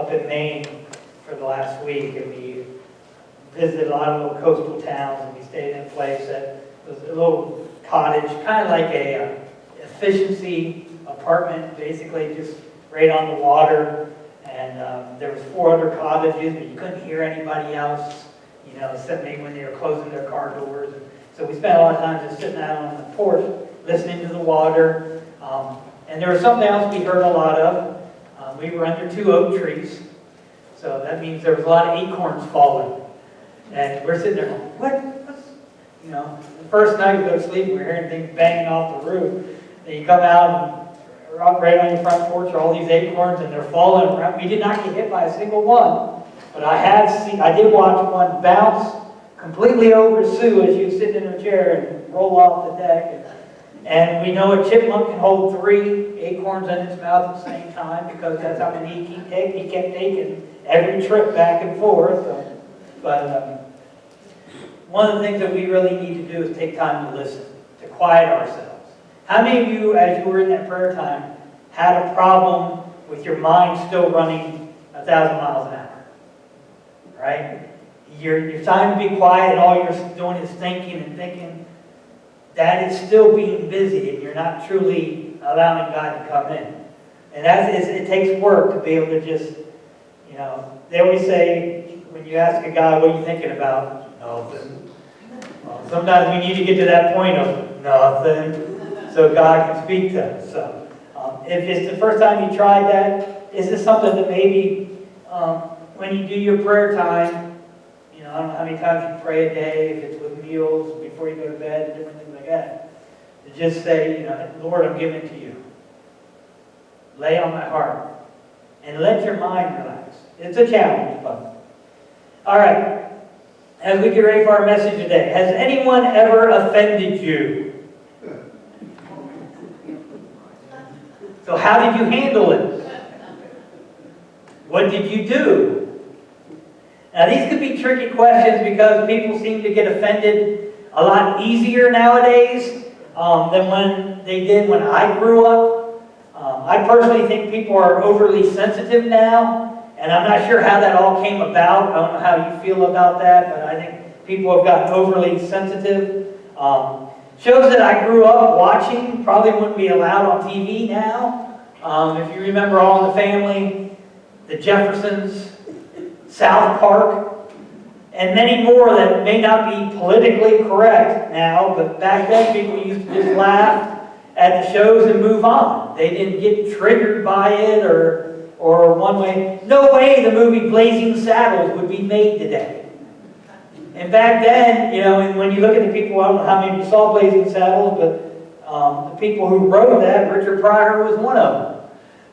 up in Maine for the last week, and we visited a lot of little coastal towns, and we stayed in a place that was a little cottage, kind of like a efficiency apartment, basically just right on the water. And there was 4 other cottages, but you couldn't hear anybody else, except maybe when they were closing their car doors. And so we spent a lot of time just sitting out on the porch, listening to the water. And there was something else we heard a lot of. We were under 2 oak trees, so that means there was a lot of acorns falling. And we're sitting there going, what's the first night we go to sleep, we're hearing things banging off the roof. Then you come out and right on your front porch are all these acorns, and they're falling around. We did not get hit by a single one, but I did watch one bounce completely over Sue as she was sitting in her chair and roll off the deck. And we know a chipmunk can hold 3 acorns in its mouth at the same time, because that's how many he kept taking every trip back and forth. But one of the things that we really need to do is take time to listen, to quiet ourselves. How many of you, as you were in that prayer time, had a problem with your mind still running 1,000 miles an hour? Right? You're trying to be quiet, and all you're doing is thinking and thinking. That is still being busy, and you're not truly allowing God to come in. And it takes work to be able to just, they always say, when you ask a guy, what are you thinking about? Nothing. Well, sometimes we need to get to that point of nothing, so God can speak to us. So, if it's the first time you tried that, is this something that maybe when you do your prayer time, I don't know how many times you pray a day, if it's with meals, before you go to bed, different things like that. To just say, Lord, I'm giving it to you. Lay on my heart. And let your mind relax. It's a challenge, but. All right. As we get ready for our message today, has anyone ever offended you? So how did you handle it? What did you do? Now, these could be tricky questions because people seem to get offended a lot easier nowadays than when they did when I grew up. I personally think people are overly sensitive now, and I'm not sure how that all came about. I don't know how you feel about that, but I think people have gotten overly sensitive. Shows that I grew up watching probably wouldn't be allowed on TV now. If you remember All in the Family, The Jeffersons, South Park, and many more that may not be politically correct now, but back then people used to just laugh at the shows and move on. They didn't get triggered by it or one way. No way the movie Blazing Saddles would be made today. And back then, and when you look at the people, I don't know how many of you saw Blazing Saddles, but the people who wrote that, Richard Pryor was one of them.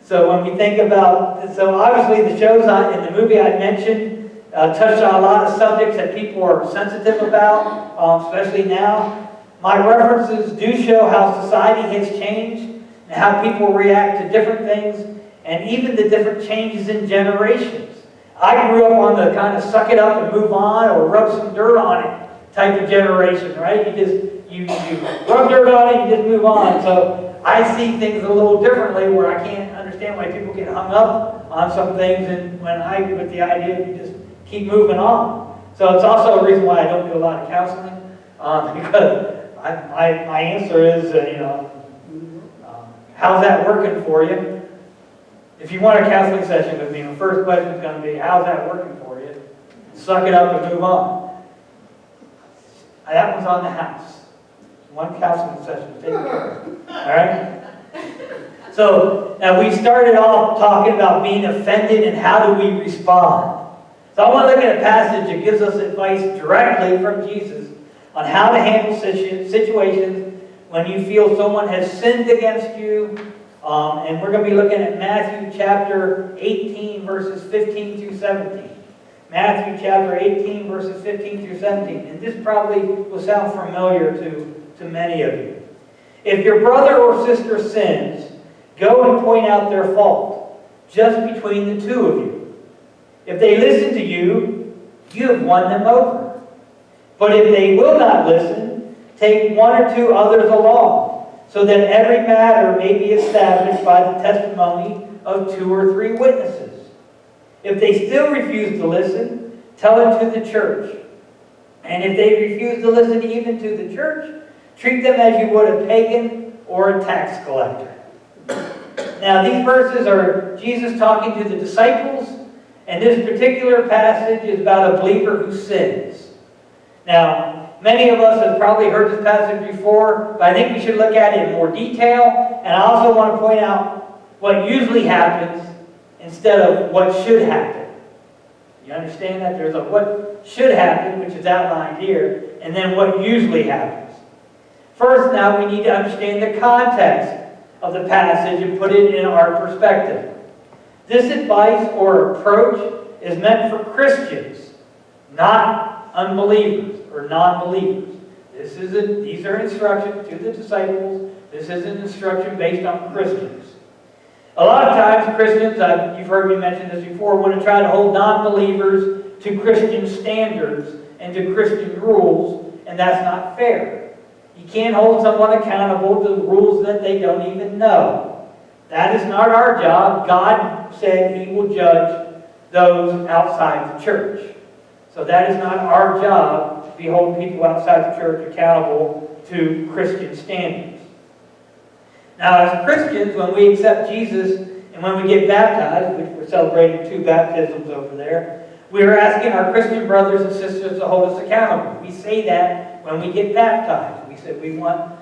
So when we think about, so obviously the shows in the movie I mentioned touched on a lot of subjects that people are sensitive about, especially now. My references do show how society has changed and how people react to different things, and even the different changes in generations. I grew up on the kind of suck it up and move on or rub some dirt on it type of generation, right? You rub dirt on it, you just move on. So I see things a little differently, where I can't understand why people get hung up on some things, and with the idea you just keep moving on. So it's also a reason why I don't do a lot of counseling, because my answer is, how's that working for you? If you want a counseling session with me, the first question is going to be, how's that working for you? Suck it up and move on. That one's on the house. One counseling session, take care of it. All right? So, now we started off talking about being offended and how do we respond. So I want to look at a passage that gives us advice directly from Jesus on how to handle situations when you feel someone has sinned against you. And we're going to be looking at Matthew chapter 18, verses 15 through 17. Matthew chapter 18, verses 15 through 17. And this probably will sound familiar to many of you. If your brother or sister sins, go and point out their fault, just between the two of you. If they listen to you, you have won them over. But if they will not listen, take 1 or 2 others along, so that every matter may be established by the testimony of 2 or 3 witnesses. If they still refuse to listen, tell it to the church. And if they refuse to listen even to the church, treat them as you would a pagan or a tax collector. Now, these verses are Jesus talking to the disciples, and this particular passage is about a believer who sins. Now, many of us have probably heard this passage before, but I think we should look at it in more detail. And I also want to point out what usually happens instead of what should happen. You understand that? There's a what should happen, which is outlined here, and then what usually happens. First, now we need to understand the context of the passage and put it in our perspective. This advice or approach is meant for Christians, not unbelievers or non-believers. These are instructions to the disciples. This is an instruction based on Christians. A lot of times Christians, you've heard me mention this before, want to try to hold non-believers to Christian standards and to Christian rules, and that's not fair. You can't hold someone accountable to rules that they don't even know. That is not our job. God said He will judge those outside the church. So that is not our job to be holding people outside the church accountable to Christian standards. Now, as Christians, when we accept Jesus and when we get baptized, which we're celebrating 2 baptisms over there, we are asking our Christian brothers and sisters to hold us accountable. We say that when we get baptized. We say we want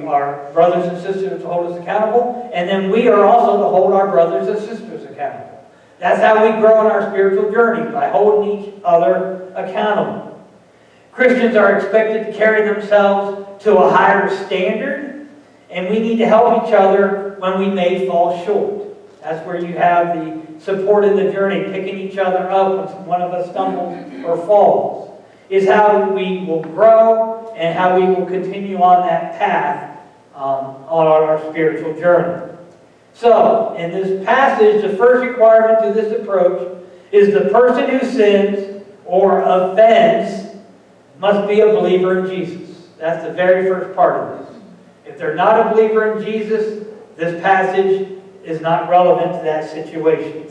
our brothers and sisters to hold us accountable, and then we are also to hold our brothers and sisters accountable. That's how we grow in our spiritual journey, by holding each other accountable. Christians are expected to carry themselves to a higher standard, and we need to help each other when we may fall short. That's where you have the support in the journey, picking each other up when one of us stumbles or falls. Is how we will grow and how we will continue on that path on our spiritual journey. So, in this passage, the first requirement to this approach is the person who sins or offends must be a believer in Jesus. That's the very first part of this. If they're not a believer in Jesus, this passage is not relevant to that situation.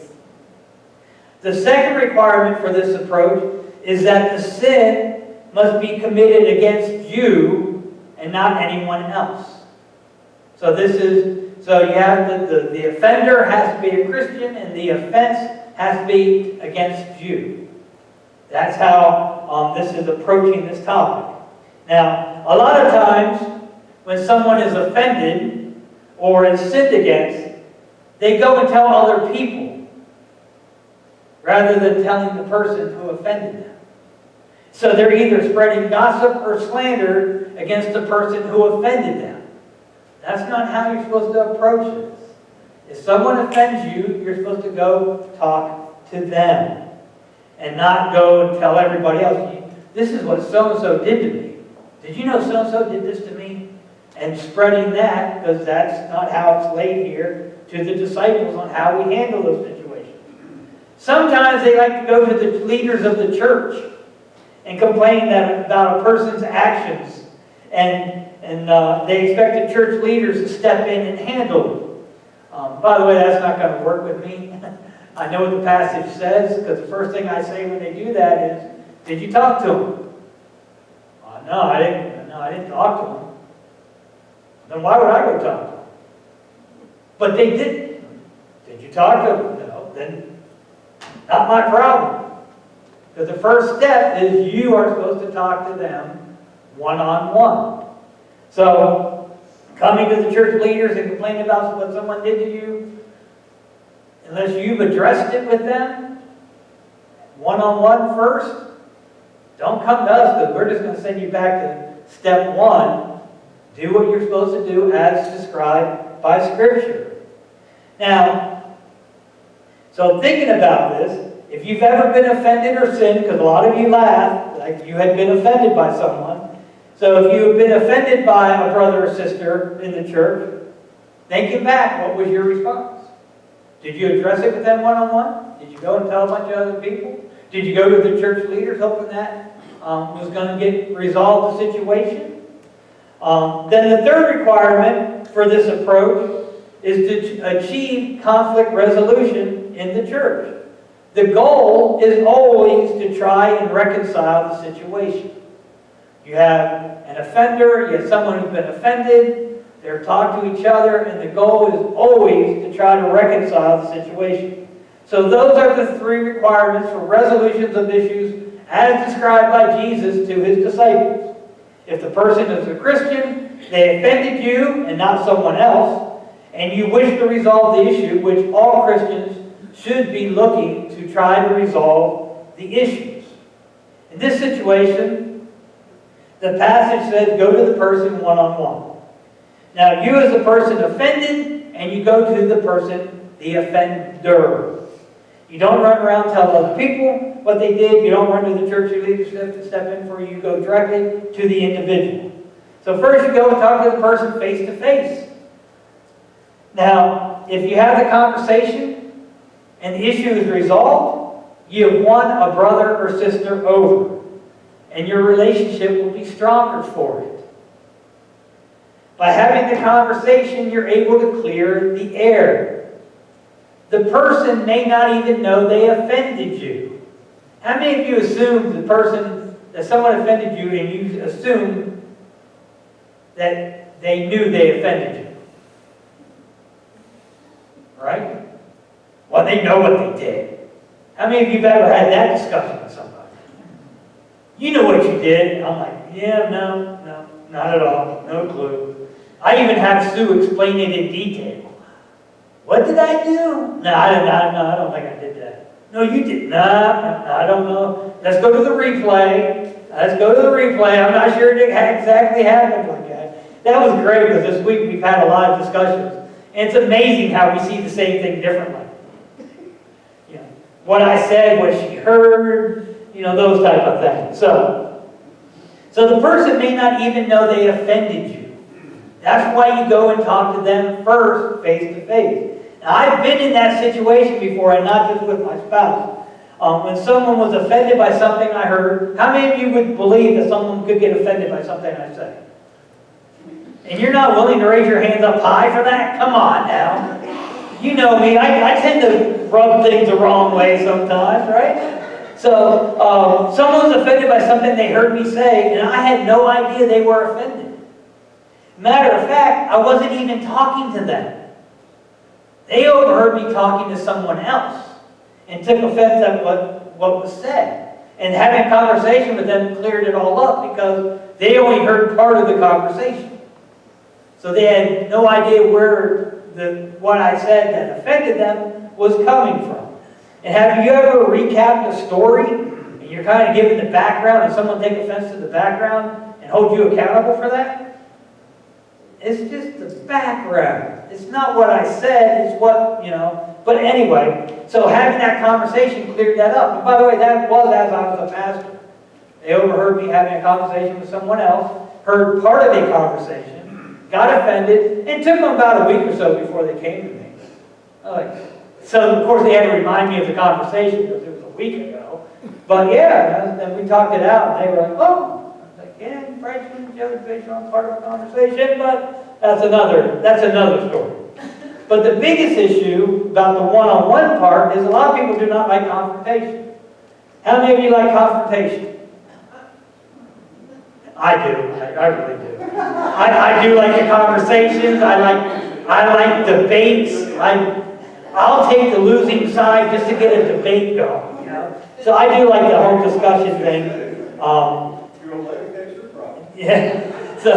The second requirement for this approach is that the sin must be committed against you and not anyone else. So you have the offender has to be a Christian, and the offense has to be against you. That's how this is approaching this topic. Now, a lot of times when someone is offended or is sinned against, they go and tell other people rather than telling the person who offended them. So they're either spreading gossip or slander against the person who offended them. That's not how you're supposed to approach this. If someone offends you, you're supposed to go talk to them and not go and tell everybody else, this is what so-and-so did to me. Did you know so-and-so did this to me? And spreading that, because that's not how it's laid here, to the disciples on how we handle those situations. Sometimes they like to go to the leaders of the church and complain about a person's actions, and they expect the church leaders to step in and handle it. By the way, that's not going to work with me. I know what the passage says, because the first thing I say when they do that is, did you talk to him? No, I didn't talk to him. Then why would I go talk to him? But they didn't. Did you talk to him? No. Then not my problem. Because the first step is you are supposed to talk to them one-on-one. So, coming to the church leaders and complaining about what someone did to you, unless you've addressed it with them one-on-one first, don't come to us, because we're just going to send you back to step one. Do what you're supposed to do as described by Scripture. Now, so thinking about this, if you've ever been offended or sinned, because a lot of you laugh, like you had been offended by someone. So if you've been offended by a brother or sister in the church, thinking back, what was your response? Did you address it with them one-on-one? Did you go and tell a bunch of other people? Did you go to the church leaders hoping that was going to resolve the situation? Then the third requirement for this approach is to achieve conflict resolution in the church. The goal is always to try and reconcile the situation. You have an offender, you have someone who's been offended, they're talking to each other, and the goal is always to try to reconcile the situation. So those are the three requirements for resolutions of issues as described by Jesus to his disciples. If the person is a Christian, they offended you and not someone else, and you wish to resolve the issue, which all Christians should be looking to try to resolve the issues. In this situation, the passage says, go to the person one-on-one. Now, you as the person offended, and you go to the person, the offender. You don't run around telling other people what they did. You don't run to the church leadership to step in for you. You go directly to the individual. So first you go and talk to the person face to face. Now, if you have the conversation and the issue is resolved, you have won a brother or sister over. And your relationship will be stronger for it. By having the conversation, you're able to clear the air. The person may not even know they offended you. How many of you assumed that someone offended you and you assumed that they knew they offended you? Right? Well, they know what they did. How many of you have ever had that discussion with somebody? You know what you did. I'm like, yeah, no, not at all. No clue. I even have Sue explain it in detail. What did I do? No, I don't think I did that. No, you did. No, I don't know. Let's go to the replay. I'm not sure it exactly happened like that. That was great because this week we've had a lot of discussions. And it's amazing how we see the same thing differently. What I said, what she heard, those type of things. So the person may not even know they offended you. That's why you go and talk to them first, face to face. Now, I've been in that situation before, and not just with my spouse. When someone was offended by something I heard, how many of you would believe that someone could get offended by something I say? And you're not willing to raise your hands up high for that? Come on now. You know me, I tend to rub things the wrong way sometimes, right? So, someone was offended by something they heard me say, and I had no idea they were offended. Matter of fact, I wasn't even talking to them. They overheard me talking to someone else and took offense at what was said. And having a conversation with them cleared it all up because they only heard part of the conversation. So they had no idea where what I said that offended them was coming from. And have you ever recapped a story and you're kind of giving the background and someone take offense to the background and hold you accountable for that? It's just the background. It's not what I said, it's what, But anyway, so having that conversation cleared that up. And by the way, that was as I was a pastor. They overheard me having a conversation with someone else, heard part of the conversation, got offended, and took them about a week or so before they came to me. So, of course, they had to remind me of the conversation because it was a week ago. But yeah, then we talked it out, and they were like, oh. Yeah, Franklin, jellyfish on part of the conversation, but that's another story. But the biggest issue about the one-on-one part is a lot of people do not like confrontation. How many of you like confrontation? I do. I really do. I do like the conversations. I like debates. I'll take the losing side just to get a debate going. So I do like the whole discussion thing. Yeah. So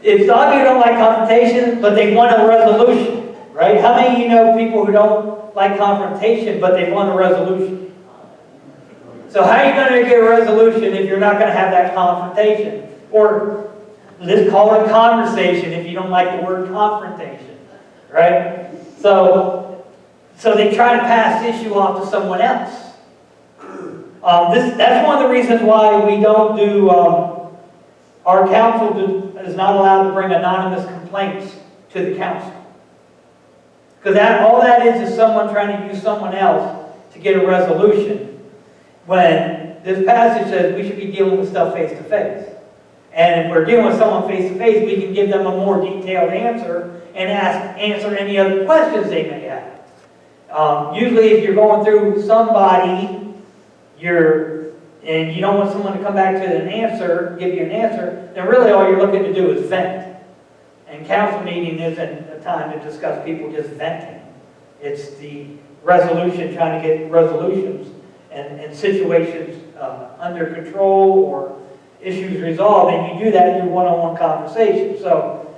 if some of you don't like confrontation, but they want a resolution, right? How many of you know people who don't like confrontation, but they want a resolution? So how are you going to get a resolution if you're not going to have that confrontation? Or let's call it conversation if you don't like the word confrontation, right? So they try to pass the issue off to someone else. That's one of the reasons why we don't do, our council is not allowed to bring anonymous complaints to the council. Because all that is someone trying to use someone else to get a resolution. When this passage says we should be dealing with stuff face to face. And if we're dealing with someone face to face, we can give them a more detailed answer and answer any other questions they may have. Usually if you're going through somebody, and you don't want someone to come back to an answer, give you an answer, then really all you're looking to do is vent. And council meeting isn't a time to discuss people just venting. It's the resolution, trying to get resolutions and situations under control or issues resolved, and you do that through one-on-one conversation. So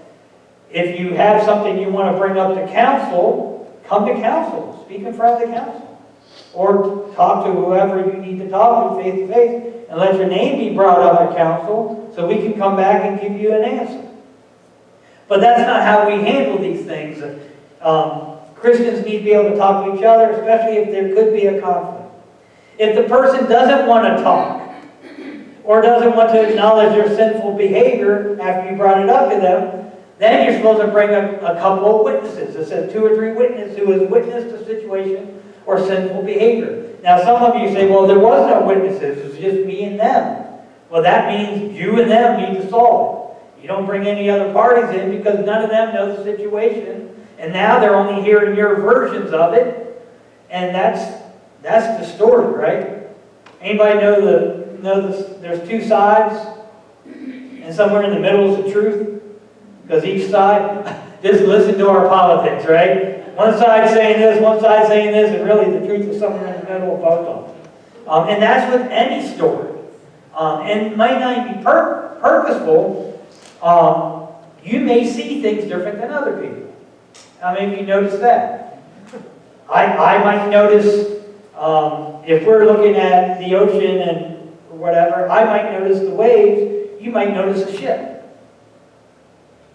if you have something you want to bring up to council, come to council, speak in front of the council. Or talk to whoever you need to talk to face, and let your name be brought up at council so we can come back and give you an answer. But that's not how we handle these things. Christians need to be able to talk to each other, especially if there could be a conflict. If the person doesn't want to talk, or doesn't want to acknowledge their sinful behavior after you brought it up to them, then you're supposed to bring a couple of witnesses. It says 2 or 3 witnesses who has witnessed the situation or sinful behavior. Now some of you say, well, there was no witnesses, it was just me and them. Well, that means you and them need to solve it. You don't bring any other parties in because none of them know the situation, and now they're only hearing your versions of it, and that's distorted, right? Anybody know there's 2 sides, and somewhere in the middle is the truth? Because each side, just listen to our politics, right? One side saying this, one side saying this, and really the truth is somewhere in the middle of both of them. And that's with any story. And it might not be purposeful. You may see things different than other people. How many of you notice that? I might notice, if we're looking at the ocean and whatever, I might notice the waves, you might notice a ship.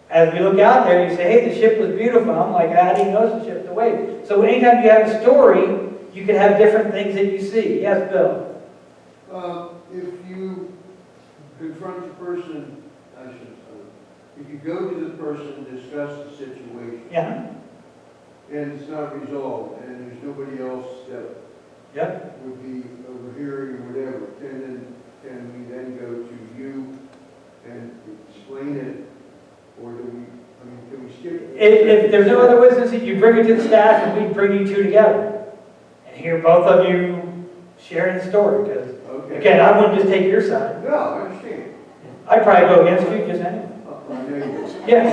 As we look out there, you say, hey, the ship was beautiful. I'm like, I didn't notice the ship, the wave. So anytime you have a story, you can have different things that you see. Yes, Bill? If you confront the person, if you go to the person and discuss the situation, Yeah. and it's not resolved, and there's nobody else that would be overhearing or whatever, can we then go to you and explain it? Or can we skip it? If there's no other witnesses, you bring it to the staff and we bring you 2 together. And hear both of you sharing the story. Because, again, I wouldn't just take your side. No, I understand. I'd probably go against you just anyway. I know you would. Yeah,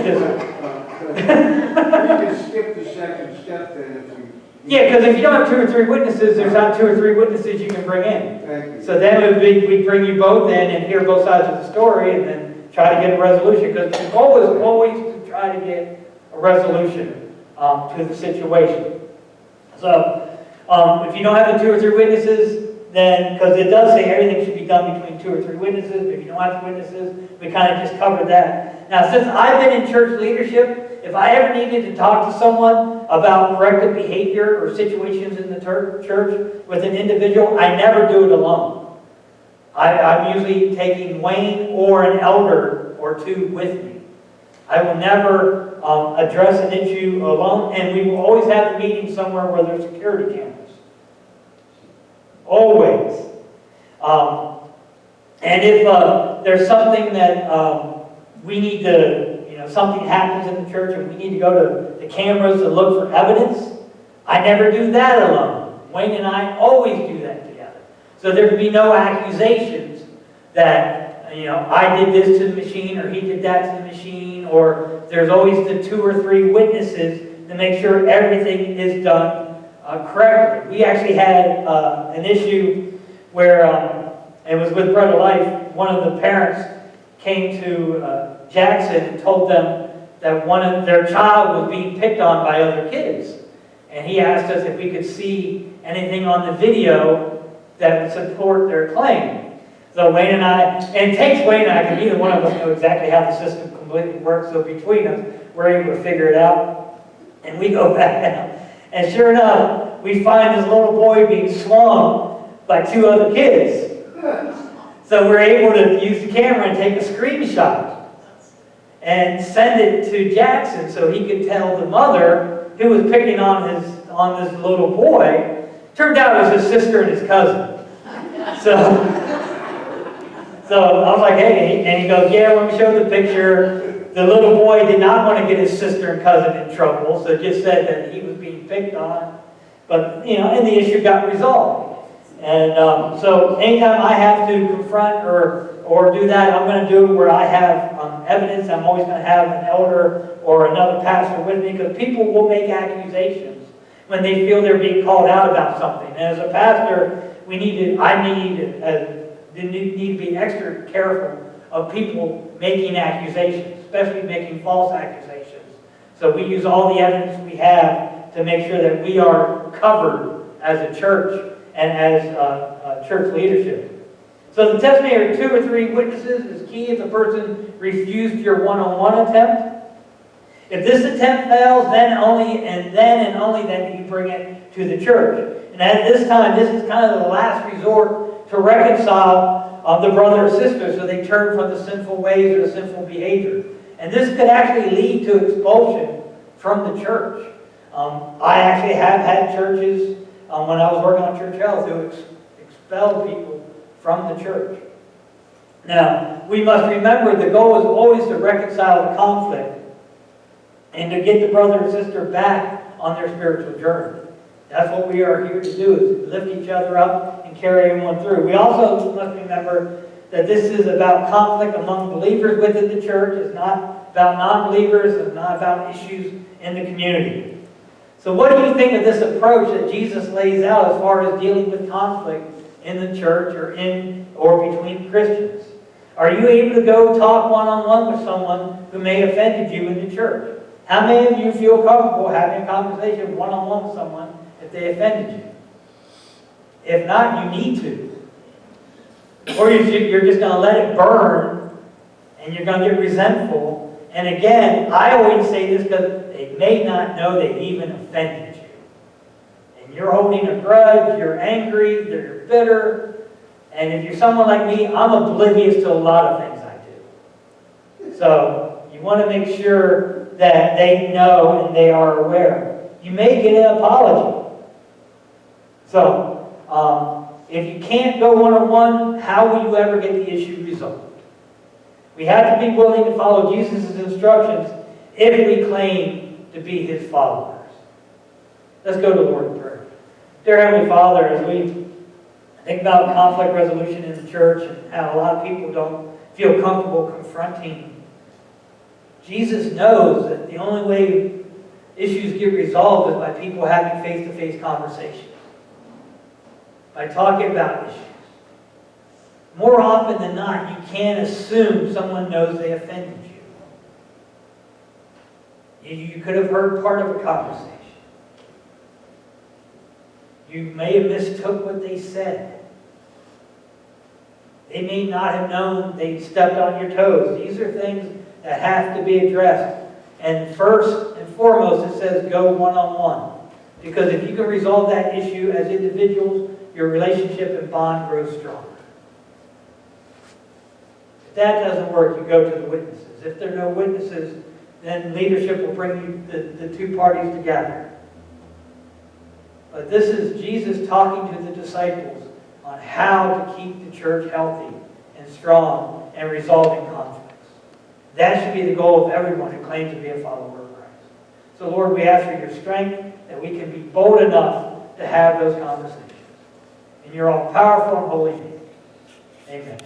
we can skip the second step then if we... Yeah, because if you don't have 2 or 3 witnesses, there's not 2 or 3 witnesses you can bring in. Thank you. So then we'd bring you both in and hear both sides of the story and then try to get a resolution, because the goal is always to try to get a resolution to the situation. So if you don't have the 2 or 3 witnesses, then, because it does say everything should be done between 2 or 3 witnesses, but if you don't have witnesses, we kind of just covered that. Now, since I've been in church leadership, if I ever needed to talk to someone about corrective behavior or situations in the church with an individual, I never do it alone. I'm usually taking Wayne or an elder or 2 with me. I will never address an issue alone, and we will always have a meeting somewhere where there's security cameras. Always. And if there's something that we need to, something happens in the church and we need to go to the cameras to look for evidence, I never do that alone. Wayne and I always do that together. So there can be no accusations that, I did this to the machine or he did that to the machine, or there's always the 2 or 3 witnesses to make sure everything is done correctly. We actually had an issue where it was with Bread of Life. One of the parents came to Jackson and told them that their child was being picked on by other kids. And he asked us if we could see anything on the video that would support their claim. So Wayne and I, and it takes Wayne and I, because neither one of us know exactly how the system completely works, so between us, we're able to figure it out. And we go back down. And sure enough, we find this little boy being swung by 2 other kids. So we're able to use the camera and take a screenshot and send it to Jackson so he could tell the mother who was picking on this little boy. Turned out it was his sister and his cousin. So I was like, hey, and he goes, yeah, when we showed the picture, the little boy did not want to get his sister and cousin in trouble, so just said that he was being picked on. But, and the issue got resolved. And so anytime I have to confront or do that, I'm going to do it where I have evidence. I'm always going to have an elder or another pastor with me, because people will make accusations when they feel they're being called out about something. And as a pastor, I need to be extra careful of people making accusations, especially making false accusations. So we use all the evidence we have to make sure that we are covered as a church and as church leadership. So the testimony of 2 or 3 witnesses is key if the person refused your one-on-one attempt. If this attempt fails, then and only then do you bring it to the church. And at this time, this is kind of the last resort to reconcile the brother or sister so they turn from the sinful ways or the sinful behavior. And this could actually lead to expulsion from the church. I actually have had churches, when I was working on church health, who expelled people from the church. Now, we must remember the goal is always to reconcile the conflict and to get the brother and sister back on their spiritual journey. That's what we are here to do, is lift each other up and carry everyone through. We also must remember that this is about conflict among believers within the church. It's not about non-believers. It's not about issues in the community. So what do you think of this approach that Jesus lays out as far as dealing with conflict in the church or between Christians? Are you able to go talk one-on-one with someone who may have offended you in the church? How many of you feel comfortable having a conversation one-on-one with someone if they offended you? If not, you need to. Or you're just going to let it burn and you're going to get resentful. And again, I always say this because they may not know they even offended you. And you're holding a grudge, you're angry, you're bitter. And if you're someone like me, I'm oblivious to a lot of things I do. So you want to make sure that they know and they are aware. You may get an apology. So, if you can't go one-on-one, how will you ever get the issue resolved? We have to be willing to follow Jesus' instructions if we claim to be His followers. Let's go to the Lord in prayer. Dear Heavenly Father, as we think about conflict resolution in the church and how a lot of people don't feel comfortable confronting, Jesus knows that the only way issues get resolved is by people having face-to-face conversations, by talking about issues. More often than not, you can't assume someone knows they offended you. You could have heard part of a conversation. You may have mistook what they said. They may not have known they stepped on your toes. These are things that have to be addressed. And first and foremost, it says go one-on-one. Because if you can resolve that issue as individuals, your relationship and bond grows stronger. If that doesn't work, you go to the witnesses. If there are no witnesses, then leadership will bring you the two parties together. But this is Jesus talking to the disciples on how to keep the church healthy and strong and resolving conflicts. That should be the goal of everyone who claims to be a follower of Christ. So Lord, we ask for your strength that we can be bold enough to have those conversations. In your all-powerful and holy name, amen.